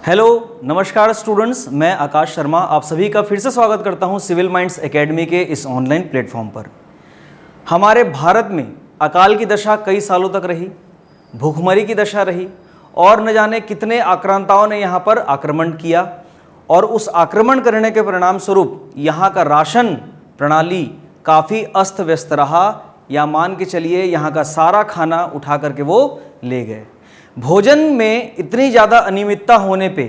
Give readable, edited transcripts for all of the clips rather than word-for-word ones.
Hello नमस्कार students, मैं आकाश शर्मा आप सभी का फिर से स्वागत करता हूं सिविल माइंड्स एकेडमी के इस ऑनलाइन प्लेटफॉर्म पर। हमारे भारत में अकाल की दशा कई सालों तक रही, भूखमरी की दशा रही और न जाने कितने आक्रांताओं ने यहाँ पर आक्रमण किया और उस आक्रमण करने के परिणाम स्वरूप यहाँ का राशन प्रणाली काफ़ी अस्त व्यस्त रहा, या मान के चलिए यहाँ का सारा खाना उठा करके वो ले गए। भोजन में इतनी ज़्यादा अनियमितता होने पे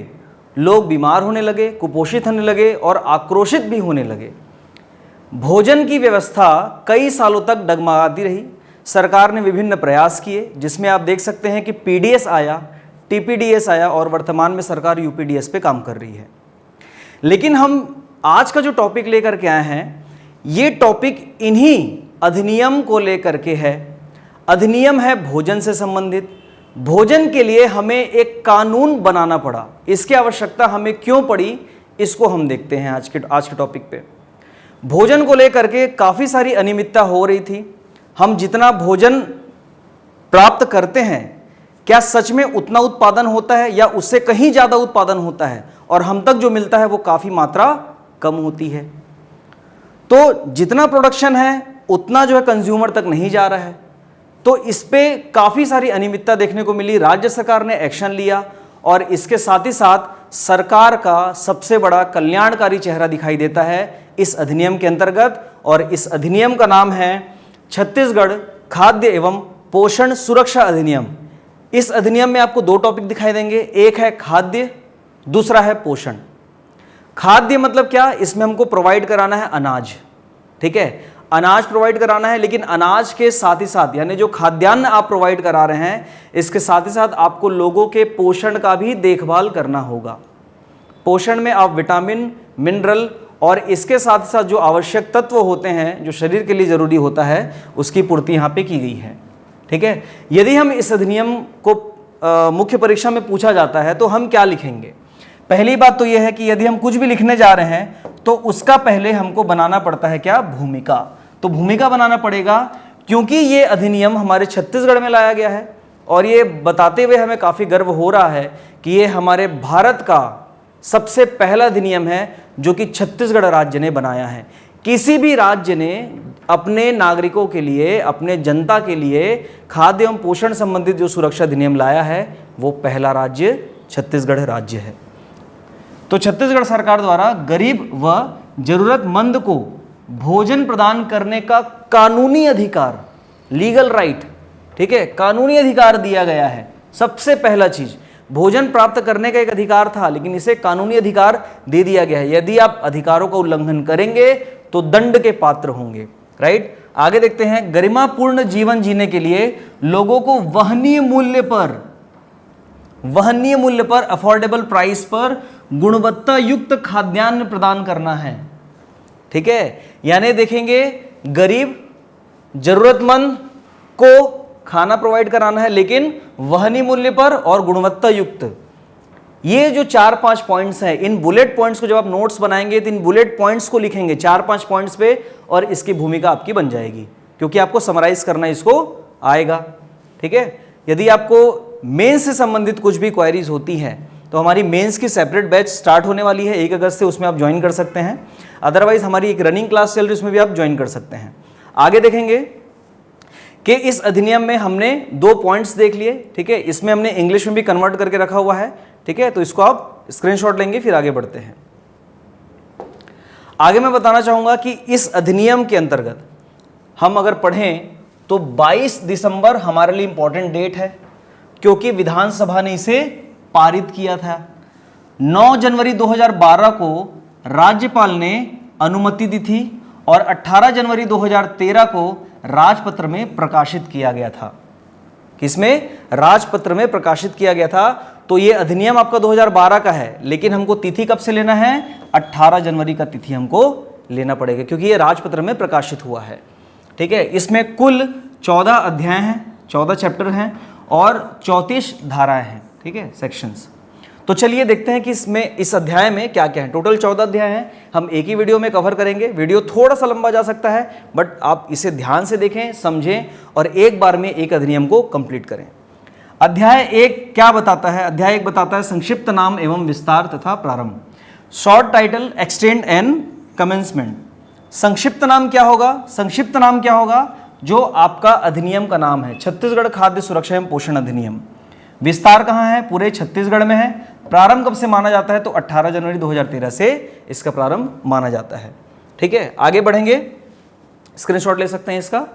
लोग बीमार होने लगे, कुपोषित होने लगे और आक्रोशित भी होने लगे। भोजन की व्यवस्था कई सालों तक डगमगाती रही। सरकार ने विभिन्न प्रयास किए, जिसमें आप देख सकते हैं कि पीडीएस आया, टीपीडीएस आया और वर्तमान में सरकार यूपीडीएस पे काम कर रही है। लेकिन हम आज का जो टॉपिक लेकर के आए हैं, ये टॉपिक इन्हीं अधिनियम को लेकर के है। अधिनियम है भोजन से संबंधित। भोजन के लिए हमें एक कानून बनाना पड़ा। इसकी आवश्यकता हमें क्यों पड़ी, इसको हम देखते हैं आज के टॉपिक पे। भोजन को लेकर के काफ़ी सारी अनियमितता हो रही थी। हम जितना भोजन प्राप्त करते हैं, क्या सच में उतना उत्पादन होता है या उससे कहीं ज़्यादा उत्पादन होता है, और हम तक जो मिलता है वो काफ़ी मात्रा कम होती है। तो जितना प्रोडक्शन है उतना जो है कंज्यूमर तक नहीं जा रहा है। तो इस पे काफ़ी सारी अनियमितता देखने को मिली। राज्य सरकार ने एक्शन लिया और इसके साथ ही साथ सरकार का सबसे बड़ा कल्याणकारी चेहरा दिखाई देता है इस अधिनियम के अंतर्गत, और इस अधिनियम का नाम है छत्तीसगढ़ खाद्य एवं पोषण सुरक्षा अधिनियम। इस अधिनियम में आपको दो टॉपिक दिखाई देंगे, एक है खाद्य, दूसरा है पोषण। खाद्य मतलब क्या, इसमें हमको प्रोवाइड कराना है अनाज, ठीक है, अनाज प्रोवाइड कराना है। लेकिन अनाज के साथ ही साथ, यानी जो खाद्यान्न आप प्रोवाइड करा रहे हैं, इसके साथ ही साथ आपको लोगों के पोषण का भी देखभाल करना होगा। पोषण में आप विटामिन, मिनरल और इसके साथ ही साथ जो आवश्यक तत्व होते हैं जो शरीर के लिए जरूरी होता है, उसकी पूर्ति यहाँ पे की गई है, ठीक है। यदि हम इस अधिनियम को मुख्य परीक्षा में पूछा जाता है तो हम क्या लिखेंगे? पहली बात तो यह है कि यदि हम कुछ भी लिखने जा रहे हैं तो उसका पहले हमको बनाना पड़ता है क्या, भूमिका। तो भूमिका बनाना पड़ेगा, क्योंकि ये अधिनियम हमारे छत्तीसगढ़ में लाया गया है और ये बताते हुए हमें काफ़ी गर्व हो रहा है कि ये हमारे भारत का सबसे पहला अधिनियम है जो कि छत्तीसगढ़ राज्य ने बनाया है। किसी भी राज्य ने अपने नागरिकों के लिए, अपने जनता के लिए खाद्य एवं पोषण संबंधित जो सुरक्षा अधिनियम लाया है, वो पहला राज्य छत्तीसगढ़ राज्य है। तो छत्तीसगढ़ सरकार द्वारा गरीब व जरूरतमंद को भोजन प्रदान करने का कानूनी अधिकार, लीगल राइट, ठीक है, कानूनी अधिकार दिया गया है। सबसे पहला चीज, भोजन प्राप्त करने का एक अधिकार था, लेकिन इसे कानूनी अधिकार दे दिया गया है। यदि आप अधिकारों का उल्लंघन करेंगे तो दंड के पात्र होंगे, राइट। आगे देखते हैं, गरिमापूर्ण जीवन जीने के लिए लोगों को वहनीय मूल्य पर अफोर्डेबल प्राइस पर गुणवत्ता युक्त खाद्यान्न प्रदान करना है, ठीक है। यानी देखेंगे, गरीब जरूरतमंद को खाना प्रोवाइड कराना है, लेकिन वहनीय मूल्य पर और गुणवत्ता युक्त। ये जो 4-5 पॉइंट्स हैं, इन बुलेट पॉइंट्स को जब आप नोट्स बनाएंगे तो इन बुलेट पॉइंट्स को लिखेंगे 4-5 पॉइंट्स पे, और इसकी भूमिका आपकी बन जाएगी, क्योंकि आपको समराइज करना इसको आएगा, ठीक है। यदि आपको मेंस से संबंधित कुछ भी क्वेरीज होती हैं तो हमारी मेंस की सेपरेट बैच स्टार्ट होने वाली है 1 अगस्त से, उसमें आप ज्वाइन कर सकते हैं। अदरवाइज हमारी एक रनिंग क्लास चल रही है, उसमें भी आप ज्वाइन कर सकते हैं। आगे देखेंगे कि इस अधिनियम में हमने 2 पॉइंट्स देख लिए, ठीक है। इसमें हमने इंग्लिश में भी कन्वर्ट करके रखा हुआ है, ठीक है। तो इसको आप स्क्रीनशॉट लेंगे, फिर आगे बढ़ते हैं। आगे मैं बताना चाहूंगा कि इस अधिनियम के अंतर्गत हम अगर पढ़ें तो 22 दिसंबर हमारे लिए इंपॉर्टेंट डेट है, क्योंकि विधानसभा ने इसे पारित किया था। 9 जनवरी 2012 को राज्यपाल ने अनुमति दी थी और 18 जनवरी 2013 को राजपत्र में प्रकाशित किया गया था। किसमें? राजपत्र में प्रकाशित किया गया था। तो ये अधिनियम आपका 2012 का है, लेकिन हमको तिथि कब से लेना है? 18 जनवरी का तिथि हमको लेना पड़ेगा, क्योंकि ये राजपत्र में प्रकाशित हुआ है, ठीक है। इसमें कुल 14 अध्याय हैं, 14 चैप्टर हैं और 34 धाराएं हैं, ठीक है, सेक्शंस। तो चलिए देखते हैं कि इस अध्याय में क्या क्या है। टोटल 14 अध्याय हैं, हम एक ही वीडियो में कवर करेंगे। वीडियो थोड़ा सा लंबा जा सकता है, बट आप इसे ध्यान से देखें, समझें और एक बार में एक अधिनियम को कंप्लीट करें। अध्याय 1 क्या बताता है? अध्याय 1 बताता है संक्षिप्त नाम एवं विस्तार तथा प्रारंभ। Short title, extend and commencement. संक्षिप्त नाम क्या होगा? संक्षिप्त नाम क्या होगा? जो आपका अधिनियम का नाम है, छत्तीसगढ़ खाद्य सुरक्षा एवं पोषण अधिनियम। विस्तार कहाँ है? पूरे छत्तीसगढ़ में है। प्रारंभ कब से माना जाता है? तो 18 जनवरी 2013 से इसका प्रारंभ माना जाता है। ठीक है, आगे बढ़ेंगे, स्क्रीनशॉट ले सकते हैं इसका।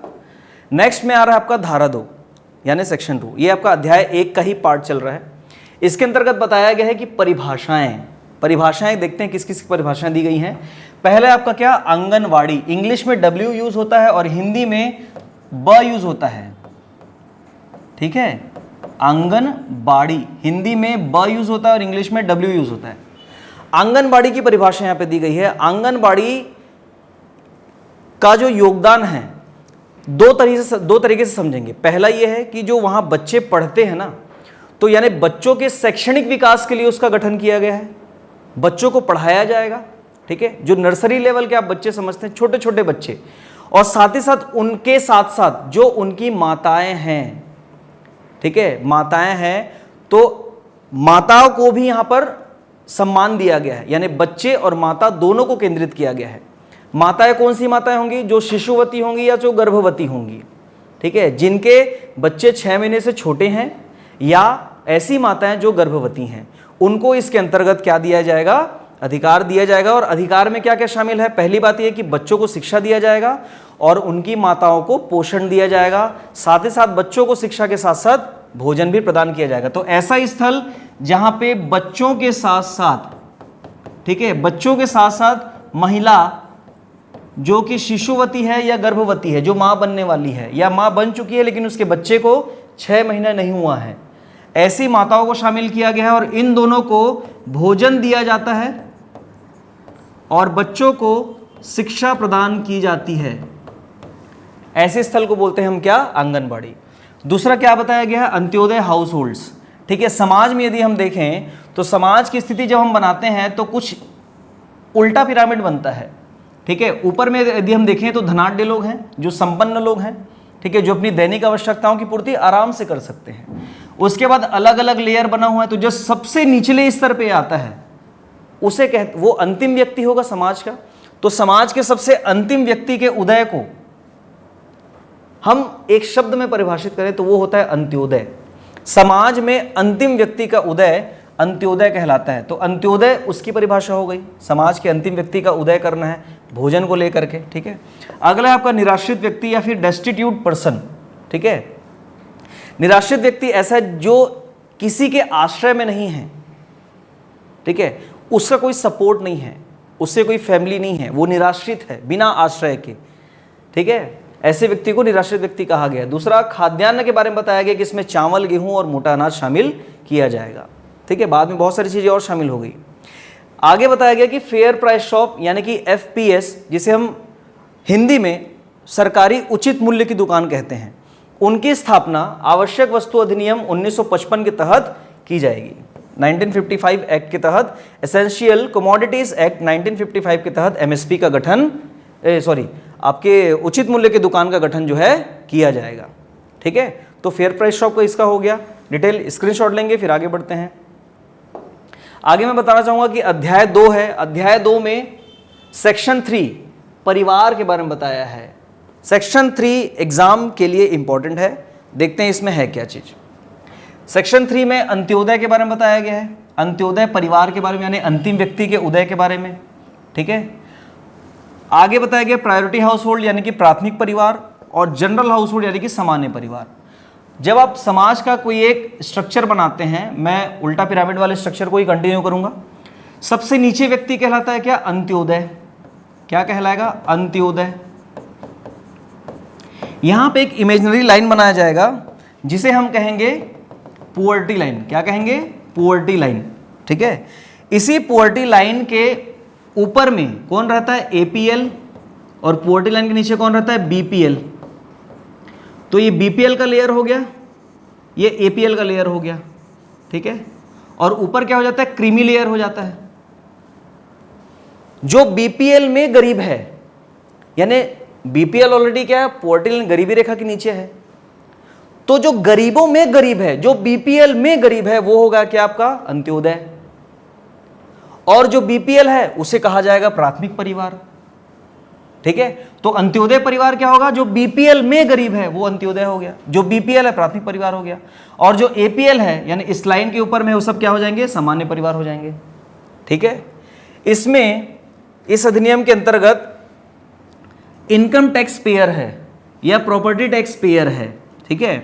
नेक्स्ट में आ रहा है आपका धारा 2 यानी सेक्शन 2। ये आपका अध्याय 1 का ही पार्ट चल रहा है। इसके अंतर्गत बताया गया है कि परिभाषाएं देखते हैं किस किस की परिभाषाएं दी गई हैं। पहले आपका क्या? आंगनवाड़ी। इंग्लिश में W यूज होता है और हिंदी में ब यूज होता है। ठीक है, आंगनबाड़ी हिंदी में ब यूज होता है और इंग्लिश में W यूज होता है। आंगनबाड़ी की परिभाषा यहां पे दी गई है। आंगनबाड़ी का जो योगदान है दो तरीके से समझेंगे। पहला यह है कि जो वहां बच्चे पढ़ते हैं ना, तो यानी बच्चों के शैक्षणिक विकास के लिए उसका गठन किया गया है। बच्चों को पढ़ाया जाएगा। ठीक है, जो नर्सरी लेवल के आप बच्चे समझते हैं, छोटे छोटे बच्चे, और साथ ही साथ उनके साथ साथ जो उनकी माताएं हैं, ठीक है, माताएं हैं, तो माताओं को भी यहां पर सम्मान दिया गया है। यानी बच्चे और माता दोनों को केंद्रित किया गया है। माताएं कौन सी माताएं होंगी? जो शिशुवती होंगी या जो गर्भवती होंगी। ठीक है, जिनके बच्चे 6 महीने से छोटे हैं या ऐसी माताएं जो गर्भवती हैं, उनको इसके अंतर्गत क्या दिया जाएगा? अधिकार दिया जाएगा। और अधिकार में क्या क्या शामिल है? पहली बात यह कि बच्चों को शिक्षा दिया जाएगा और उनकी माताओं को पोषण दिया जाएगा। साथ ही साथ बच्चों को शिक्षा के साथ साथ भोजन भी प्रदान किया जाएगा। तो ऐसा स्थल जहां पे बच्चों के साथ साथ, ठीक है, बच्चों के साथ साथ महिला जो कि शिशुवती है या गर्भवती है, जो मां बनने वाली है या मां बन चुकी है लेकिन उसके बच्चे को 6 महीना नहीं हुआ है, ऐसी माताओं को शामिल किया गया है। और इन दोनों को भोजन दिया जाता है और बच्चों को शिक्षा प्रदान की जाती है। ऐसे स्थल को बोलते हैं हम क्या? आंगनबाड़ी। दूसरा क्या बताया गया है? Antyodaya house holds. ठीक है, समाज में यदि हम देखें तो समाज की स्थिति जब हम बनाते हैं तो कुछ उल्टा पिरामिड बनता है। ठीक है, ऊपर में यदि हम देखें तो धनाढ्य लोग हैं, जो संपन्न लोग हैं, ठीक है, जो अपनी दैनिक आवश्यकताओं की पूर्ति आराम से कर सकते हैं। उसके बाद अलग अलग लेयर बना हुआ है, तो जो सबसे निचले स्तर पे आता है उसे वो अंतिम व्यक्ति होगा समाज का। तो समाज के सबसे अंतिम व्यक्ति के उदय को हम एक शब्द में परिभाषित करें तो वो होता है अंत्योदय। समाज में अंतिम व्यक्ति का उदय अंत्योदय कहलाता है। तो अंत्योदय उसकी परिभाषा हो गई, समाज के अंतिम व्यक्ति का उदय करना है भोजन को लेकर के। ठीक है, अगला है आपका निराश्रित व्यक्ति या फिर डेस्टिट्यूट पर्सन। ठीक है, निराश्रित व्यक्ति ऐसा है जो किसी के आश्रय में नहीं है। ठीक है, उसका कोई सपोर्ट नहीं है, उससे कोई फैमिली नहीं है, वो निराश्रित है, बिना आश्रय के। ठीक है, ऐसे व्यक्ति को निराश्रित व्यक्ति कहा गया। दूसरा, खाद्यान्न के बारे में बताया गया कि इसमें चावल, गेहूं और मोटा अनाज शामिल किया जाएगा। ठीक है, बाद में बहुत सारी चीजें और शामिल हो गई। आगे बताया गया कि फेयर प्राइस शॉप यानी कि FPS, जिसे हम हिंदी में सरकारी उचित मूल्य की दुकान कहते हैं, उनकी स्थापना आवश्यक वस्तु अधिनियम 1955 के तहत की जाएगी। 1955 एक्ट के तहत, एसेंशियल कमोडिटीज एक्ट 1955 के तहत MSP का गठन, आपके उचित मूल्य की दुकान का गठन जो है किया जाएगा। ठीक है, तो फेयर प्राइस शॉप का इसका हो गया। डिटेल स्क्रीनशॉट लेंगे, फिर आगे बढ़ते हैं। आगे मैं बताना चाहूंगा कि अध्याय 2 है। अध्याय 2 में सेक्शन 3 परिवार के बारे में बताया है। सेक्शन 3 एग्जाम के लिए इंपॉर्टेंट है। देखते हैं इसमें है क्या चीज। सेक्शन 3 में अंत्योदय के बारे में बताया गया है। अंत्योदय परिवार के बारे में, यानी अंतिम व्यक्ति के उदय के बारे में। ठीक है, आगे बताया गया प्रायोरिटी हाउस होल्ड यानी कि प्राथमिक परिवार, और जनरल हाउस होल्ड यानी कि सामान्य परिवार। जब आप समाज का कोई एक स्ट्रक्चर बनाते हैं, मैं उल्टा पिरामिड वाले स्ट्रक्चर को ही कंटिन्यू करूंगा। सबसे नीचे व्यक्ति कहलाता है क्या? अंत्योदय। क्या कहलाएगा? अंत्योदय। यहां पे एक इमेजिनरी लाइन बनाया जाएगा जिसे हम कहेंगे पुअर्टी लाइन। क्या कहेंगे? Poverty line. ठीक है, इसी पुअर्टी लाइन के ऊपर में कौन रहता है? APL, और पुअर्टी लाइन के नीचे कौन रहता है? BPL। तो ये BPL का लेयर हो गया, ये APL का लेयर हो गया। ठीक है, और ऊपर क्या हो जाता है? क्रीमी लेयर हो जाता है। जो BPL में गरीब है, यानी BPL ऑलरेडी क्या है? पुअर्टी लाइन, गरीबी रेखा के नीचे है, तो जो गरीबों में गरीब है, जो बीपीएल में गरीब है, वो होगा क्या आपका अंत्योदय, और जो बीपीएल है उसे कहा जाएगा प्राथमिक परिवार। ठीक है, तो अंत्योदय परिवार क्या होगा, जो बीपीएल में गरीब है वो अंत्योदय हो गया, जो बीपीएल है प्राथमिक परिवार हो गया, और जो एपीएल है यानी इस लाइन के ऊपर में वो सब क्या हो जाएंगे, सामान्य परिवार हो जाएंगे। ठीक है, इसमें इस अधिनियम के अंतर्गत इनकम टैक्स पेयर है या प्रॉपर्टी टैक्स पेयर है। ठीक है,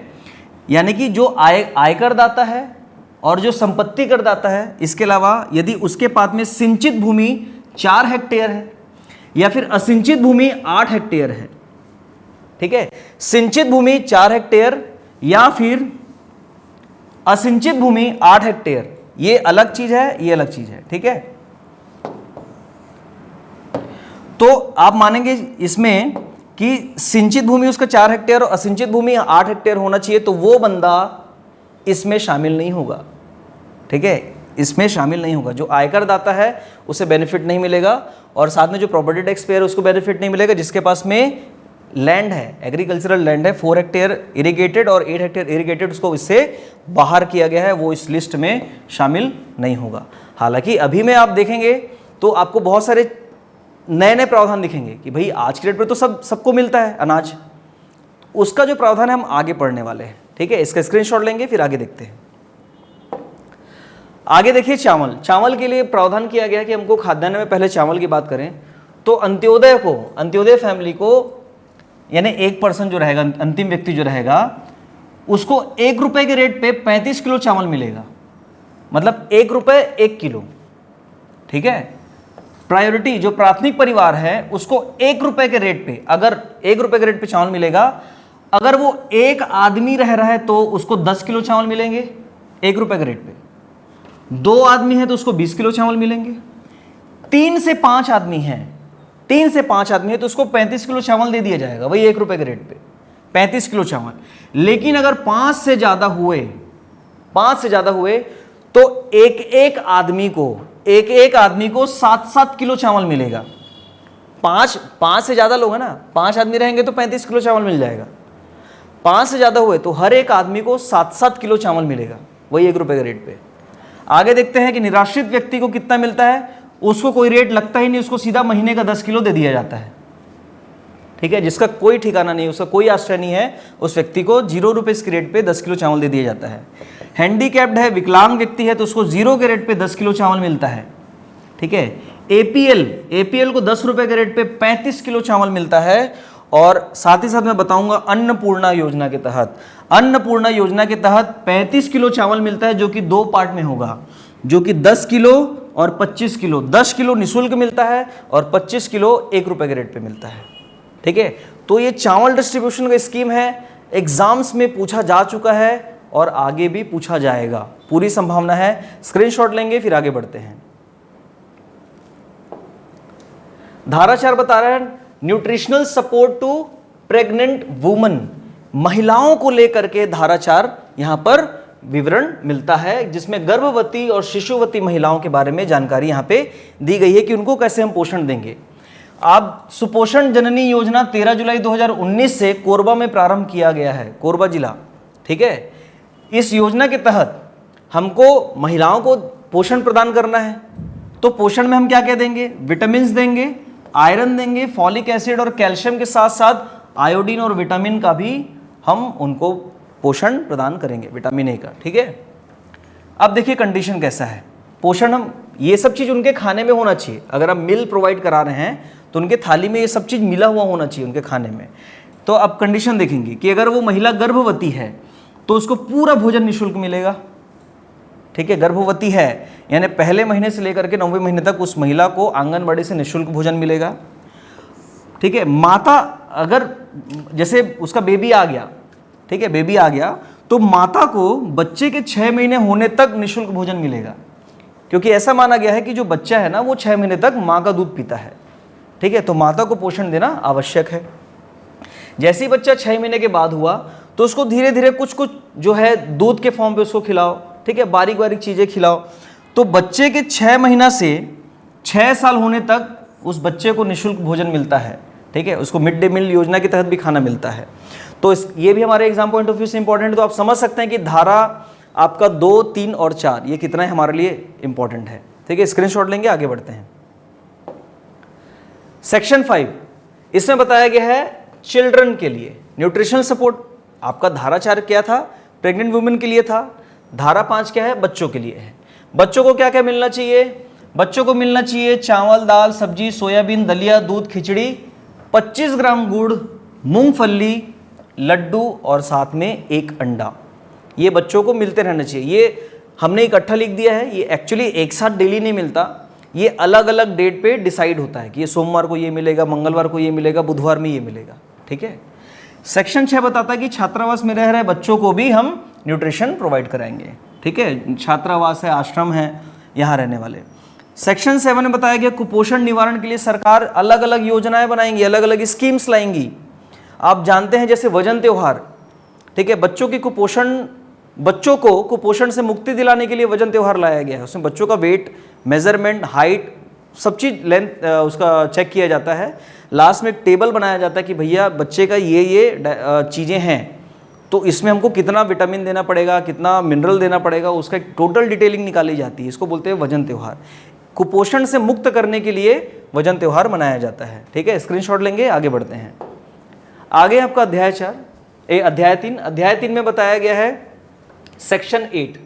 यानी कि जो आयकर दाता है और जो संपत्ति कर दाता है, इसके अलावा यदि उसके पास में सिंचित भूमि 4 हेक्टेयर है या फिर असिंचित भूमि 8 हेक्टेयर है। ठीक है, सिंचित भूमि 4 हेक्टेयर या फिर असिंचित भूमि 8 हेक्टेयर, ये अलग चीज है, ये अलग चीज है। ठीक है, तो आप मानेंगे इसमें कि सिंचित भूमि उसका 4 हेक्टेयर और असिंचित भूमि 8 हेक्टेयर होना चाहिए, तो वो बंदा इसमें शामिल नहीं होगा। ठीक है, इसमें शामिल नहीं होगा। जो आयकर दाता है उसे बेनिफिट नहीं मिलेगा, और साथ में जो प्रॉपर्टी टैक्स पेयर है उसको बेनिफिट नहीं मिलेगा। जिसके पास में लैंड है, एग्रीकल्चरल लैंड है, 4 हेक्टेयर इरिगेटेड और 8 हेक्टेयर इरिगेटेड, उसको इससे बाहर किया गया है, वो इस लिस्ट में शामिल नहीं होगा। हालांकि अभी में आप देखेंगे तो आपको बहुत सारे नए नए प्रावधान दिखेंगे कि भाई आज के डेट पर तो सबको मिलता है अनाज, उसका जो प्रावधान है हम आगे पढ़ने वाले हैं। ठीक है, इसका स्क्रीनशॉट लेंगे फिर आगे देखते हैं। आगे देखिए, चावल के लिए प्रावधान किया गया कि हमको खाद्यान्न में पहले चावल की बात करें तो अंत्योदय फैमिली को, यानी एक पर्सन जो रहेगा, अंतिम व्यक्ति जो रहेगा, उसको 1 रुपए के रेट पे 35 किलो चावल मिलेगा, मतलब 1 रुपए 1 किलो। ठीक है, प्रायोरिटी जो प्राथमिक परिवार है उसको 1 रुपए के रेट पे, अगर 1 रुपए के रेट पे चावल मिलेगा, अगर वो एक आदमी रह रहा है तो उसको 10 किलो चावल मिलेंगे 1 रुपए के रेट पे, 2 आदमी है तो उसको 20 किलो चावल मिलेंगे, 3 से 5 आदमी है तो उसको 35 किलो चावल दे दिया जाएगा, वही 1 रुपए के रेट पे 35 किलो चावल। लेकिन अगर 5 से ज्यादा हुए तो एक एक आदमी को 7-7 किलो चावल मिलेगा। 5 से ज्यादा लोग है ना, 5 आदमी रहेंगे तो 35 किलो चावल मिल जाएगा। 5 से ज्यादा हुए तो हर एक आदमी को 7-7 किलो चावल मिलेगा, वही 1 रुपए के रेट पे। आगे देखते हैं कि निराश्रित व्यक्ति को कितना मिलता है, उसको कोई रेट लगता ही नहीं, उसको सीधा महीने का 10 किलो दे दिया जाता है। ठीक है, जिसका कोई ठिकाना नहीं, उसका कोई आश्रय नहीं है, उस व्यक्ति को 0 रुपए के रेट पे 10 किलो चावल दे दिया जाता है। हैंडीकैप्ड है, विकलांग व्यक्ति है तो उसको 0 के रेट पे 10 किलो चावल मिलता है। ठीक है, एपीएल को 10 रुपए के रेट पे 35 किलो चावल मिलता है। और साथ ही साथ मैं बताऊंगा अन्नपूर्णा योजना के तहत 35 किलो चावल मिलता है, जो कि 2 पार्ट में होगा, जो कि 10 किलो और 25 किलो। 10 किलो निःशुल्क मिलता है और 25 किलो 1 रुपए के रेट पे मिलता है। ठीक है, तो ये चावल डिस्ट्रीब्यूशन का स्कीम है, एग्जाम्स में पूछा जा चुका है और आगे भी पूछा जाएगा, पूरी संभावना है। स्क्रीनशॉट लेंगे फिर आगे बढ़ते हैं। धारा 4 बता रहा है nutritional support to pregnant woman, महिलाओं को लेकर के धारा 4 यहां पर विवरण मिलता है, जिसमें गर्भवती और शिशुवती महिलाओं के बारे में जानकारी यहां पे दी गई है कि उनको कैसे हम पोषण देंगे। अब सुपोषण जननी योजना 13 जुलाई 2019 से कोरबा में प्रारंभ किया गया है, कोरबा जिला। ठीक है, इस योजना के तहत हमको महिलाओं को पोषण प्रदान करना है, तो पोषण में हम क्या क्या देंगे, विटामिन देंगे, आयरन देंगे, फॉलिक एसिड और कैल्शियम के साथ साथ आयोडीन और विटामिन का भी हम उनको पोषण प्रदान करेंगे, विटामिन ए का। ठीक है, अब देखिए कंडीशन कैसा है, पोषण हम ये सब चीज़ उनके खाने में होना चाहिए। अगर आप मिल प्रोवाइड करा रहे हैं तो उनके थाली में ये सब चीज़ मिला हुआ होना चाहिए उनके खाने में। तो अब कंडीशन देखेंगे कि अगर वो महिला गर्भवती है तो उसको पूरा भोजन निःशुल्क मिलेगा। ठीक है, गर्भवती है यानी पहले महीने से लेकर के 9वें महीने तक उस महिला को आंगनबाड़ी से निःशुल्क भोजन मिलेगा। ठीक है, माता अगर जैसे उसका बेबी आ गया, ठीक है, बेबी आ गया तो माता को बच्चे के 6 महीने होने तक निःशुल्क भोजन मिलेगा, क्योंकि ऐसा माना गया है कि जो बच्चा है ना वो 6 महीने तक माँ का दूध पीता है। ठीक है, तो माता को पोषण देना आवश्यक है। जैसे ही बच्चा 6 महीने के बाद हुआ तो उसको धीरे धीरे कुछ जो है दूध के फॉर्म पे उसको खिलाओ। ठीक है, बारीक बारीक चीज़ें खिलाओ। तो बच्चे के 6 महीना से 6 साल होने तक उस बच्चे को निःशुल्क भोजन मिलता है। ठीक है, उसको मिड डे मील योजना के तहत भी खाना मिलता है। तो ये भी हमारे एग्जाम पॉइंट ऑफ व्यू से इंपॉर्टेंट है। तो आप समझ सकते हैं कि धारा आपका 2, 3 और 4 ये कितना है हमारे लिए इंपॉर्टेंट है। ठीक है, स्क्रीनशॉट लेंगे, आगे बढ़ते हैं। सेक्शन 5 इसमें बताया गया है चिल्ड्रन के लिए न्यूट्रिशनल सपोर्ट। आपका धारा 4 क्या था? प्रेग्नेंट वुमेन के लिए था। धारा 5 क्या है? बच्चों के लिए है। बच्चों को क्या क्या मिलना चाहिए? बच्चों को मिलना चाहिए चावल, दाल, सब्जी, सोयाबीन, दलिया, दूध, खिचड़ी, 25 ग्राम गुड़, मूंगफली, लड्डू और साथ में 1 अंडा। ये बच्चों को मिलते रहना चाहिए। ये हमने इकट्ठा लिख दिया है, ये एक्चुअली एक साथ डेली नहीं मिलता, ये अलग अलग डेट पे डिसाइड होता है कि ये सोमवार को ये मिलेगा, मंगलवार को ये मिलेगा, बुधवार में ये मिलेगा। ठीक है। सेक्शन 6 बताता है कि छात्रावास में रह रहे बच्चों को भी हम न्यूट्रिशन प्रोवाइड कराएंगे। ठीक है, छात्रावास है, आश्रम है, यहाँ रहने वाले। सेक्शन 7 में बताया गया कुपोषण निवारण के लिए सरकार अलग अलग योजनाएं बनाएंगी, अलग अलग स्कीम्स लाएंगी। आप जानते हैं जैसे वजन त्योहार, ठीक है, बच्चों को कुपोषण से मुक्ति दिलाने के लिए वजन त्योहार लाया गया है। उसमें बच्चों का वेट, मेजरमेंट, हाइट, सब चीज़ लेंथ उसका चेक किया जाता है। लास्ट में एक टेबल बनाया जाता है कि भैया बच्चे का ये चीज़ें हैं, तो इसमें हमको कितना विटामिन देना पड़ेगा, कितना मिनरल देना पड़ेगा, उसका एक टोटल डिटेलिंग निकाली जाती है। इसको बोलते हैं वजन त्योहार। कुपोषण से मुक्त करने के लिए वजन त्योहार मनाया जाता है। ठीक है, स्क्रीनशॉट लेंगे, आगे बढ़ते हैं। आगे आपका अध्याय 3। अध्याय 3 में बताया गया है section 8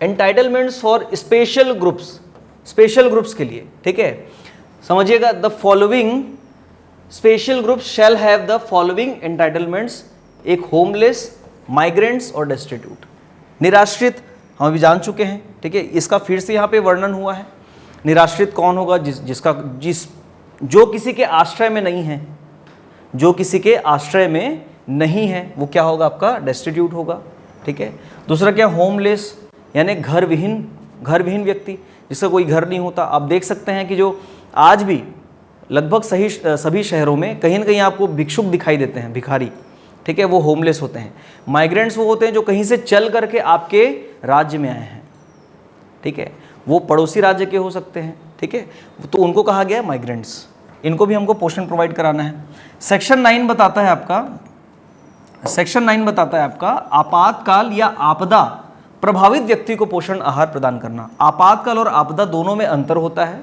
entitlements for special groups के लिए। ठीक है, समझिएगा, the following special groups shall have the following entitlements. एक होमलेस, माइग्रेंट्स और डेस्टिट्यूट। निराश्रित हम अभी जान चुके हैं। ठीक है, इसका फिर से यहाँ पे वर्णन हुआ है। निराश्रित कौन होगा? जो किसी के आश्रय में नहीं है, जो किसी के आश्रय में नहीं है वो क्या होगा? आपका डेस्टिट्यूट होगा। ठीक है, दूसरा क्या? होमलेस, यानी घर विहीन व्यक्ति, जिसका कोई घर नहीं होता। आप देख सकते हैं कि जो आज भी लगभग सभी शहरों में कहीं ना कहीं आपको भिक्षुक दिखाई देते हैं, भिखारी। ठीक है, वो होमलेस होते हैं। माइग्रेंट्स वो होते हैं जो कहीं से चल करके आपके राज्य में आए हैं। ठीक है, वो पड़ोसी राज्य के हो सकते हैं। ठीक है, तो उनको कहा गया है माइग्रेंट्स। इनको भी हमको पोषण प्रोवाइड कराना है। सेक्शन 9 बताता है आपका आपातकाल या आपदा प्रभावित व्यक्ति को पोषण आहार प्रदान करना। आपातकाल और आपदा दोनों में अंतर होता है।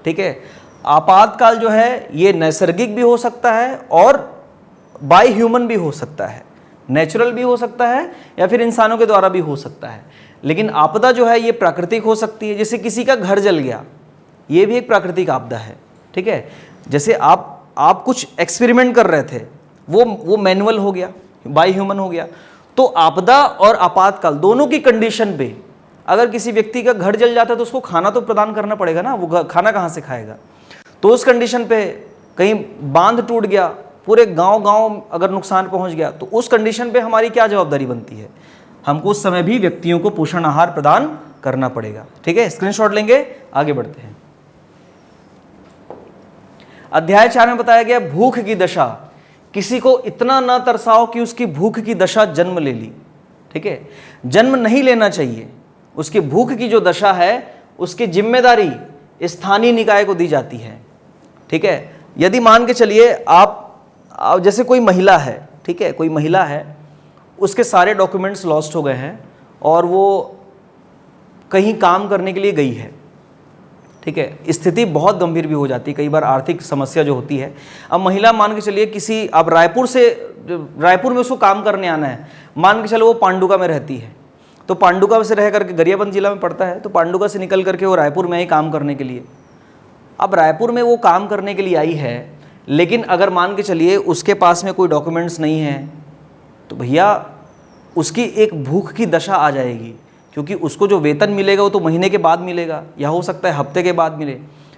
ठीक है, आपातकाल जो है ये नैसर्गिक भी हो सकता है और बाय ह्यूमन भी हो सकता है, नेचुरल भी हो सकता है या फिर इंसानों के द्वारा भी हो सकता है। लेकिन आपदा जो है ये प्राकृतिक हो सकती है। जैसे किसी का घर जल गया, ये भी एक प्राकृतिक आपदा है। ठीक है, जैसे आप कुछ एक्सपेरिमेंट कर रहे थे, वो मैनुअल हो गया, बाय ह्यूमन हो गया। तो आपदा और आपातकाल दोनों की कंडीशन पे अगर किसी व्यक्ति का घर जल जाता है तो उसको खाना तो प्रदान करना पड़ेगा ना, वो खाना कहाँ से खाएगा? तो उस कंडीशन पे कहीं बांध टूट गया, पूरे गांव अगर नुकसान पहुंच गया, तो उस कंडीशन पे हमारी क्या जवाबदारी बनती है? हमको उस समय भी व्यक्तियों को पोषण आहार प्रदान करना पड़ेगा। ठीक है, स्क्रीनशॉट लेंगे, आगे बढ़ते हैं। अध्याय 4 में बताया गया भूख की दशा। किसी को इतना ना तरसाओ कि उसकी भूख की दशा जन्म ले ली। ठीक है, जन्म नहीं लेना चाहिए। उसकी भूख की जो दशा है उसकी जिम्मेदारी स्थानीय निकाय को दी जाती है। ठीक है, यदि मान के चलिए आप जैसे कोई महिला है, ठीक है, कोई महिला है, उसके सारे डॉक्यूमेंट्स लॉस्ट हो गए हैं और वो कहीं काम करने के लिए गई है। ठीक है, स्थिति बहुत गंभीर भी हो जाती है, कई बार आर्थिक समस्या जो होती है। अब महिला मान के चलिए किसी, अब रायपुर में उसको काम करने आना है, मान के चलो वो पांडुका में रहती है, तो पांडुका से रह करके गरियाबंद जिला में पड़ता है, तो पांडुका से निकल करके वो रायपुर में आई काम करने के लिए। अब रायपुर में वो काम करने के लिए आई है, लेकिन अगर मान के चलिए उसके पास में कोई डॉक्यूमेंट्स नहीं है, तो भैया उसकी एक भूख की दशा आ जाएगी, क्योंकि उसको जो वेतन मिलेगा वो तो महीने के बाद मिलेगा या हो सकता है हफ्ते के बाद मिले।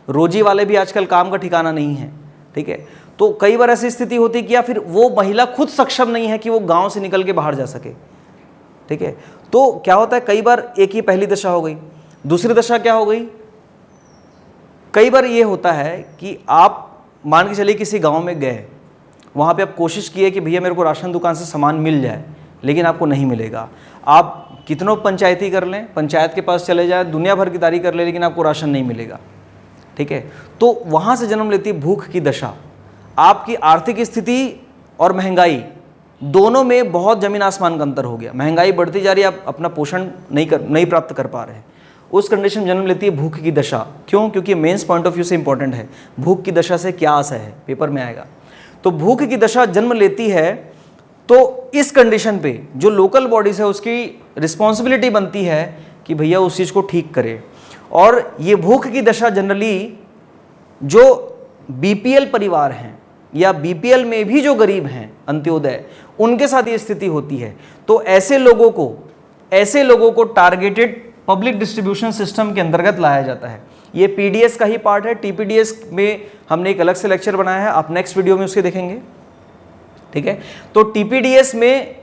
रोजी वाले भी आजकल काम का ठिकाना नहीं है। ठीक है, तो कई बार ऐसी स्थिति होती है कि या फिर वो महिला खुद सक्षम नहीं है कि वो गांव से निकल के बाहर जा सके। ठीक है, तो क्या होता है, कई बार एक ही पहली दशा हो गई। दूसरी दशा क्या हो गई, कई बार ये होता है कि आप मान के चलिए किसी गांव में गए, वहाँ पे आप कोशिश किए कि भैया मेरे को राशन दुकान से सामान मिल जाए, लेकिन आपको नहीं मिलेगा। आप कितनों पंचायती कर लें, पंचायत के पास चले जाए, दुनिया भर की तारी कर ले, लेकिन आपको राशन नहीं मिलेगा। ठीक है, तो वहाँ से जन्म लेती भूख की दशा। आपकी आर्थिक स्थिति और महंगाई, दोनों में बहुत जमीन आसमान का अंतर हो गया, महंगाई बढ़ती जा रही है, आप अपना पोषण नहीं प्राप्त कर पा रहे हैं। उस कंडीशन में जन्म लेती है भूख की दशा। क्यों? क्योंकि मेंस पॉइंट ऑफ व्यू से इंपॉर्टेंट है, भूख की दशा से क्या आशय है, पेपर में आएगा। तो भूख की दशा जन्म लेती है, तो इस कंडीशन पे जो लोकल बॉडीज है उसकी रिस्पॉन्सिबिलिटी बनती है कि भैया उस चीज़ को ठीक करे। और ये भूख की दशा जनरली जो बीपीएल परिवार हैं या बीपीएल में भी जो गरीब हैं, अंत्योदय, उनके साथ ये स्थिति होती है। तो ऐसे लोगों को टारगेटेड पब्लिक डिस्ट्रीब्यूशन सिस्टम के अंतर्गत लाया जाता है। ये पीडीएस का ही पार्ट है। टीपीडीएस में हमने एक अलग से लेक्चर बनाया है, आप नेक्स्ट वीडियो में उसके देखेंगे, ठीक है। तो टीपीडीएस में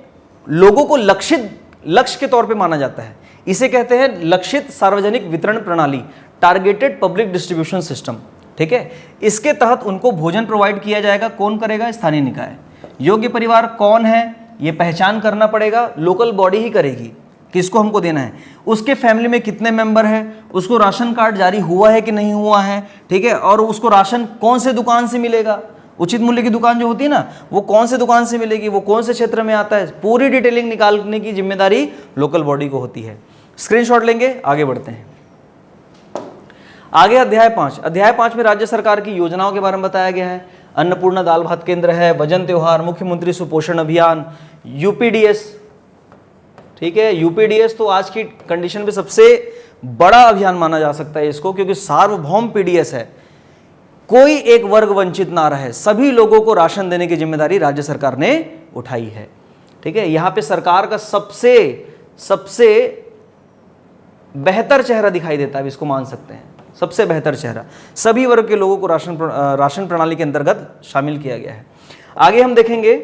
लोगों को लक्ष्य के तौर पे माना जाता है। इसे कहते हैं लक्षित सार्वजनिक वितरण प्रणाली, टारगेटेड पब्लिक डिस्ट्रीब्यूशन सिस्टम, ठीक है। इसके तहत उनको भोजन प्रोवाइड किया जाएगा। कौन करेगा? स्थानीय निकाय। योग्य परिवार कौन है ये पहचान करना पड़ेगा, लोकल बॉडी ही करेगी किसको हमको देना है, उसके फैमिली में कितने मेंबर हैं, उसको राशन कार्ड जारी हुआ है कि नहीं हुआ है, ठीक है, और उसको राशन कौन से दुकान से मिलेगा, उचित मूल्य की दुकान जो होती है ना, वो कौन से दुकान से मिलेगी, वो कौन से क्षेत्र में आता है, पूरी डिटेलिंग निकालने की जिम्मेदारी लोकल बॉडी को होती है। स्क्रीनशॉट लेंगे, आगे बढ़ते हैं। आगे अध्याय 5। अध्याय 5 में राज्य सरकार की योजनाओं के बारे में बताया गया है। अन्नपूर्णा दाल भात केंद्र है, वजन त्योहार, मुख्यमंत्री सुपोषण अभियान, यूपीडीएस, ठीक है। यूपीडीएस तो आज की कंडीशन पे सबसे बड़ा अभियान माना जा सकता है इसको, क्योंकि सार्वभौम पीडीएस है। कोई एक वर्ग वंचित ना रहे, सभी लोगों को राशन देने की जिम्मेदारी राज्य सरकार ने उठाई है, ठीक है। यहां पे सरकार का सबसे बेहतर चेहरा दिखाई देता है, इसको मान सकते हैं, सबसे बेहतर चेहरा। सभी वर्ग के लोगों को राशन प्रणाली के अंतर्गत शामिल किया गया है। आगे हम देखेंगे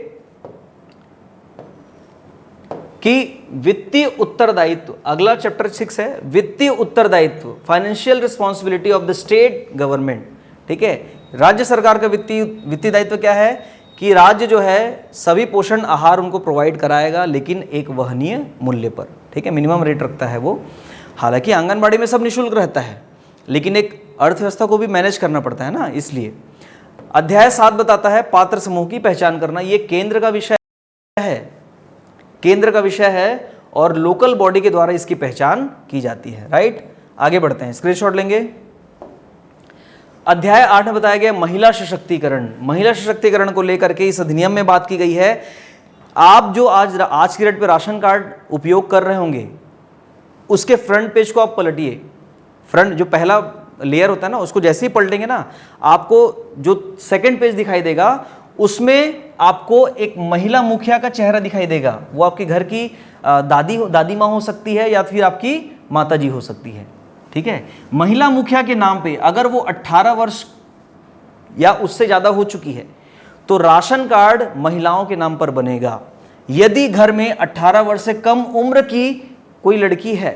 कि वित्तीय उत्तरदायित्व, अगला चैप्टर 6 है, वित्तीय उत्तरदायित्व, financial responsibility of the state government, ठीक है। राज्य सरकार का वित्तीय दायित्व क्या है कि राज्य जो है सभी पोषण आहार उनको प्रोवाइड कराएगा, लेकिन एक वहनीय मूल्य पर, ठीक है, मिनिमम रेट रखता है वो। हालांकि आंगनबाड़ी में सब निःशुल्क रहता है, लेकिन एक अर्थव्यवस्था को भी मैनेज करना पड़ता है ना, इसलिए। अध्याय 7 बताता है पात्र समूह की पहचान करना। ये केंद्र का विषय है और लोकल बॉडी के द्वारा इसकी पहचान की जाती है, राइट। आगे बढ़ते हैं, स्क्रीनशॉट लेंगे। अध्याय 8 में बताया गया महिला सशक्तिकरण। महिला सशक्तिकरण को लेकर के इस अधिनियम में बात की गई है। आप जो आज की डेट पे राशन कार्ड उपयोग कर रहे होंगे, उसके फ्रंट पेज को आप पलटिए। फ्रंट जो पहला लेयर होता है ना, उसको जैसे ही पलटेंगे ना, आपको जो सेकंड पेज दिखाई देगा, उसमें आपको एक महिला मुखिया का चेहरा दिखाई देगा। वो आपके घर की दादी माँ हो सकती है या फिर आपकी माता जी हो सकती है, ठीक है। महिला मुखिया के नाम पे अगर वो 18 वर्ष या उससे ज़्यादा हो चुकी है तो राशन कार्ड महिलाओं के नाम पर बनेगा। यदि घर में 18 वर्ष से कम उम्र की कोई लड़की है,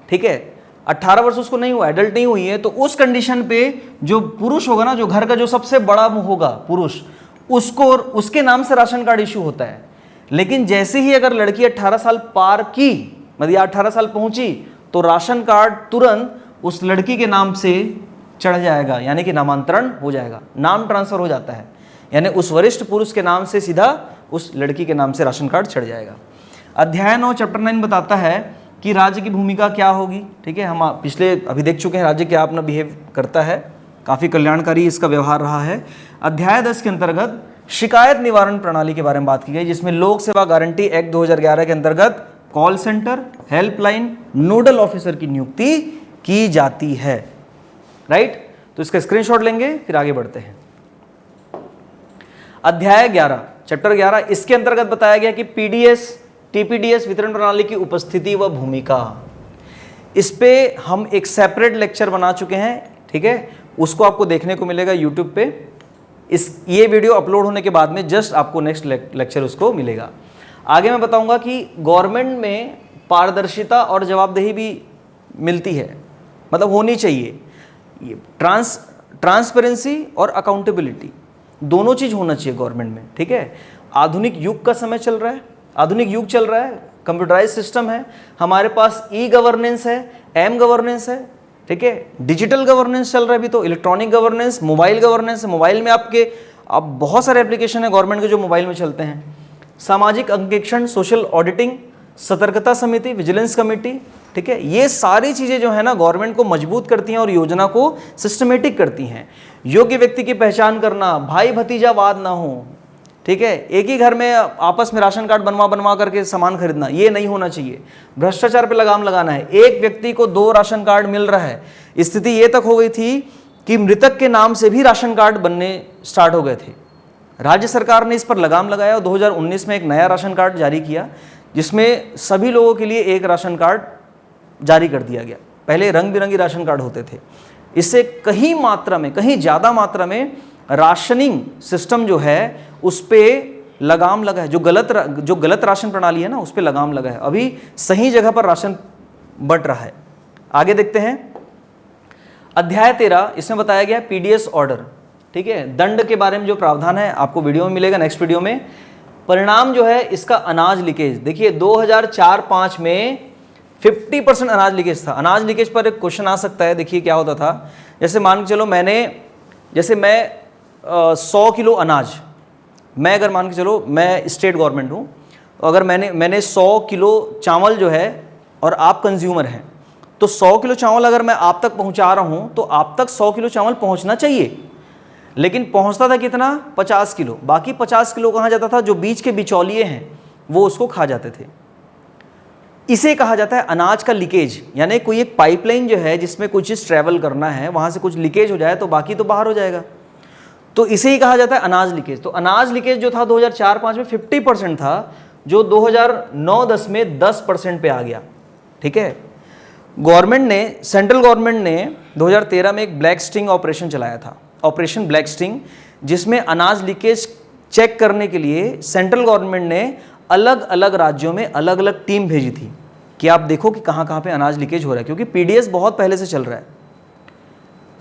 ठीक है, 18 वर्ष उसको नहीं हुआ, एडल्ट नहीं हुई है, तो उस कंडीशन पे जो पुरुष होगा ना, जो घर का जो सबसे बड़ा होगा पुरुष, उसको उसके नाम से राशन कार्ड इश्यू होता है। लेकिन जैसे ही अगर लड़की 18 साल पार की, मतलब 18 साल पहुंची, तो राशन कार्ड तुरंत उस लड़की के नाम से चढ़ जाएगा, यानी कि नामांतरण हो जाएगा, नाम ट्रांसफर हो जाता है, यानी उस वरिष्ठ पुरुष के नाम से सीधा उस लड़की के नाम से राशन कार्ड चढ़ जाएगा। अध्याय 9 चैप्टर 9 बताता है कि राज्य की भूमिका क्या होगी, ठीक है। हम पिछले अभी देख चुके हैं राज्य क्या अपना बिहेव करता है, काफ़ी कल्याणकारी इसका व्यवहार रहा है। अध्याय 10 के अंतर्गत शिकायत निवारण प्रणाली के बारे में बात की गई, जिसमें लोक सेवा गारंटी एक्ट 2011 के अंतर्गत call centre, helpline, nodal officer की नियुक्ति की जाती है, राइट। तो इसका स्क्रीनशॉट लेंगे, फिर आगे बढ़ते हैं। अध्याय 11 चैप्टर 11, इसके अंतर्गत बताया गया कि पीडीएस टीपीडीएस वितरण प्रणाली की उपस्थिति व भूमिका। इस पे हम एक सेपरेट लेक्चर बना चुके हैं, ठीक है, उसको आपको देखने को मिलेगा यूट्यूब पे। ये वीडियो अपलोड होने के बाद में जस्ट आपको नेक्स्ट लेक्चर उसको मिलेगा। आगे मैं बताऊंगा कि गवर्नमेंट में पारदर्शिता और जवाबदेही भी मिलती है, मतलब होनी चाहिए। ये ट्रांसपेरेंसी और अकाउंटेबिलिटी दोनों चीज़ होना चाहिए गवर्नमेंट में, ठीक है। आधुनिक युग का समय चल रहा है, आधुनिक युग चल रहा है, कंप्यूटराइज सिस्टम है, हमारे पास ई गवर्नेंस है, एम गवर्नेंस है, ठीक है, डिजिटल गवर्नेंस चल रहा है अभी, तो इलेक्ट्रॉनिक गवर्नेंस, मोबाइल गवर्नेंस है। मोबाइल में अब बहुत सारे एप्लीकेशन है गवर्नमेंट के जो मोबाइल में चलते हैं, सामाजिक अंकेक्षण, सोशल ऑडिटिंग, सतर्कता समिति, विजिलेंस कमेटी, ठीक है। ये सारी चीज़ें जो है ना गवर्नमेंट को मजबूत करती हैं और योजना को सिस्टमेटिक करती हैं। योग्य व्यक्ति की पहचान करना, भाई भतीजावाद ना हो, ठीक है। एक ही घर में आपस में राशन कार्ड बनवा करके सामान खरीदना, ये नहीं होना चाहिए। भ्रष्टाचार पे लगाम लगाना है। एक व्यक्ति को 2 राशन कार्ड मिल रहा है। स्थिति ये तक हो गई थी कि मृतक के नाम से भी राशन कार्ड बनने स्टार्ट हो गए थे। राज्य सरकार ने इस पर लगाम लगाया और 2019 में एक नया राशन कार्ड जारी किया, जिसमें सभी लोगों के लिए एक राशन कार्ड जारी कर दिया गया। पहले रंग बिरंगी राशन कार्ड होते थे। इससे कहीं ज़्यादा मात्रा में राशनिंग सिस्टम जो है उस पर लगाम लगा है। जो गलत राशन प्रणाली है ना, उस पर लगाम लगा है। अभी सही जगह पर राशन बंट रहा है। आगे देखते हैं। अध्याय 13, इसमें बताया गया पीडीएस ऑर्डर, ठीक है। दंड के बारे में जो प्रावधान है आपको वीडियो में मिलेगा, नेक्स्ट वीडियो में। परिणाम जो है इसका अनाज लीकेज, देखिए 2004-05 में 50% अनाज लीकेज था। अनाज लीकेज पर एक क्वेश्चन आ सकता है। देखिए क्या होता था, जैसे मान के चलो मैं 100 किलो अनाज, मैं अगर मान के चलो मैं स्टेट गवर्नमेंट हूँ, अगर मैंने 100 किलो चावल जो है और आप कंज्यूमर हैं, तो 100 किलो चावल अगर मैं आप तक पहुँचा रहा हूँ तो आप तक 100 किलो चावल पहुँचना चाहिए। लेकिन पहुँचता था कितना? 50 किलो। बाकी 50 किलो कहाँ जाता था? जो बीच के बिचौलिए हैं वो उसको खा जाते थे। इसे कहा जाता है अनाज का लीकेज। यानी कोई एक पाइपलाइन जो है जिसमें कुछ चीज़ ट्रैवल करना है, वहाँ से कुछ लीकेज हो जाए तो बाकी तो बाहर हो जाएगा, तो इसे ही कहा जाता है अनाज लीकेज। तो अनाज लीकेज जो था 2004-05 में 50% था, जो 2009-10 में 10% पे आ गया, ठीक है। सेंट्रल गवर्नमेंट ने 2013 में एक ब्लैक स्टिंग ऑपरेशन चलाया था, ऑपरेशन ब्लैक स्टिंग, जिसमें अनाज लीकेज चेक करने के लिए सेंट्रल गवर्नमेंट ने अलग अलग राज्यों में अलग अलग टीम भेजी थी कि आप देखो कि कहाँ कहाँ पे अनाज लीकेज हो रहा है, क्योंकि पीडीएस बहुत पहले से चल रहा है।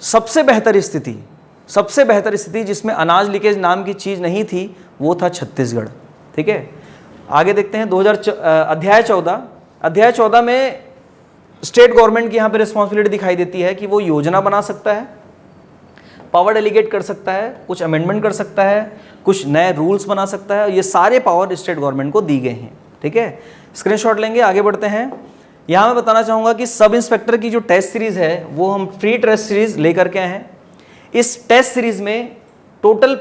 सबसे बेहतर स्थिति जिसमें अनाज लीकेज नाम की चीज़ नहीं थी वो था छत्तीसगढ़, ठीक है। आगे देखते हैं। अध्याय 14 में स्टेट गवर्नमेंट की यहाँ पे रिस्पॉन्सिबिलिटी दिखाई देती है कि वो योजना बना सकता है, पावर डेलीगेट कर सकता है, कुछ अमेंडमेंट कर सकता है, कुछ नए रूल्स बना सकता है। ये सारे पावर स्टेट गवर्नमेंट को दी गए हैं, ठीक है। स्क्रीनशॉट लेंगे, आगे बढ़ते हैं। यहाँ मैं बताना चाहूँगा कि सब इंस्पेक्टर की जो टेस्ट सीरीज़ है वो हम फ्री टेस्ट सीरीज़ लेकर के आए हैं। इस टेस्ट सीरीज़ में टोटल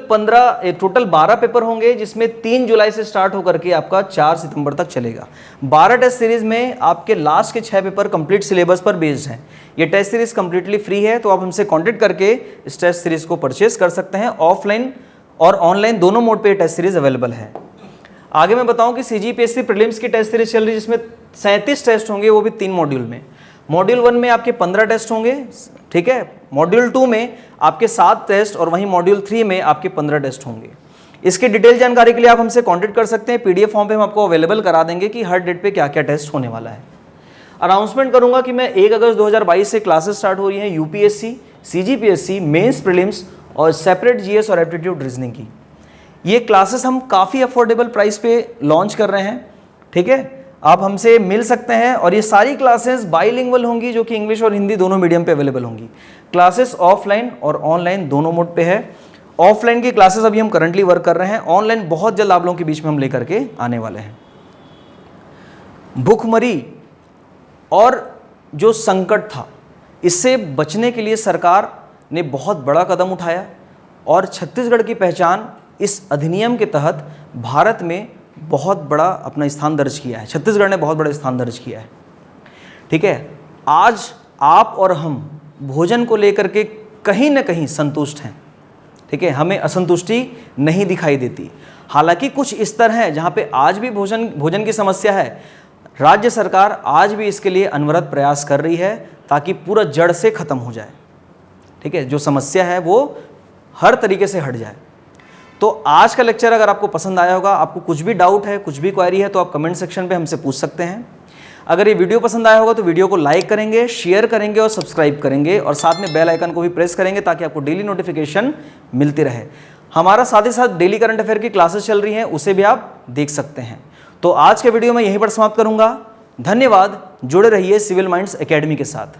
12 पेपर होंगे, जिसमें 3 जुलाई से स्टार्ट होकर के आपका 4 सितंबर तक चलेगा। 12 टेस्ट सीरीज़ में आपके लास्ट के 6 पेपर कंप्लीट सिलेबस पर बेस्ड हैं। ये टेस्ट सीरीज़ कंप्लीटली फ्री है, तो आप हमसे कांटेक्ट करके इस टेस्ट सीरीज़ को परचेज कर सकते हैं। ऑफलाइन और ऑनलाइन दोनों मोड पे टेस्ट सीरीज़ अवेलेबल है। आगे मैं बताऊं कि सीजीपीएससी प्रीलिम्स की टेस्ट सीरीज चल रही है, जिसमें 37 टेस्ट होंगे, वो भी 3 मॉड्यूल में। मॉड्यूल 1 में आपके 15 टेस्ट होंगे, ठीक है। मॉड्यूल 2 में आपके 7 टेस्ट और वहीं मॉड्यूल 3 में आपके 15 टेस्ट होंगे। इसकी डिटेल जानकारी के लिए आप हमसे कांटेक्ट कर सकते हैं। पीडीएफ फॉर्म पे हम आपको अवेलेबल करा देंगे कि हर डेट पे क्या क्या टेस्ट होने वाला है। अनाउंसमेंट करूंगा कि मैं 1 अगस्त 2022 से क्लासेस स्टार्ट हो रही हैं यूपीएससी, सीजीपीएससी, मेंस प्रीलिम्स और सेपरेट जीएस और एप्टीट्यूड रीजनिंग की। ये क्लासेस हम काफ़ी अफोर्डेबल प्राइस पे लॉन्च कर रहे हैं, ठीक है। आप हमसे मिल सकते हैं और ये सारी क्लासेस बाइलिंगुअल होंगी, जो कि इंग्लिश और हिंदी दोनों मीडियम पे अवेलेबल होंगी। क्लासेस ऑफलाइन और ऑनलाइन दोनों मोड पे है। ऑफलाइन की क्लासेस अभी हम करंटली वर्क कर रहे हैं, ऑनलाइन बहुत जल्द आप लोगों के बीच में हम लेकर के आने वाले हैं। भूखमरी और जो संकट था, इससे बचने के लिए सरकार ने बहुत बड़ा कदम उठाया और छत्तीसगढ़ की पहचान इस अधिनियम के तहत भारत में बहुत बड़ा अपना स्थान दर्ज किया है। छत्तीसगढ़ ने बहुत बड़ा स्थान दर्ज किया है, ठीक है। आज आप और हम भोजन को लेकर के कहीं ना कहीं संतुष्ट हैं, ठीक है। हमें असंतुष्टि नहीं दिखाई देती। हालांकि कुछ स्तर हैं जहाँ पे आज भी भोजन की समस्या है। राज्य सरकार आज भी इसके लिए अनवरत प्रयास कर रही है ताकि पूरा जड़ से ख़त्म हो जाए, ठीक है। जो समस्या है वो हर तरीके से हट जाए। तो आज का लेक्चर अगर आपको पसंद आया होगा, आपको कुछ भी डाउट है, कुछ भी क्वेरी है, तो आप कमेंट सेक्शन पे हमसे पूछ सकते हैं। अगर ये वीडियो पसंद आया होगा तो वीडियो को लाइक करेंगे, शेयर करेंगे और सब्सक्राइब करेंगे, और साथ में बेल आइकन को भी प्रेस करेंगे ताकि आपको डेली नोटिफिकेशन मिलती रहे। हमारा साथ ही साथ डेली करंट अफेयर की क्लासेस चल रही हैं, उसे भी आप देख सकते हैं। तो आज के वीडियो में यहीं पर समाप्त करूंगा। धन्यवाद। जुड़े रहिए सिविल माइंड्स एकेडमी के साथ।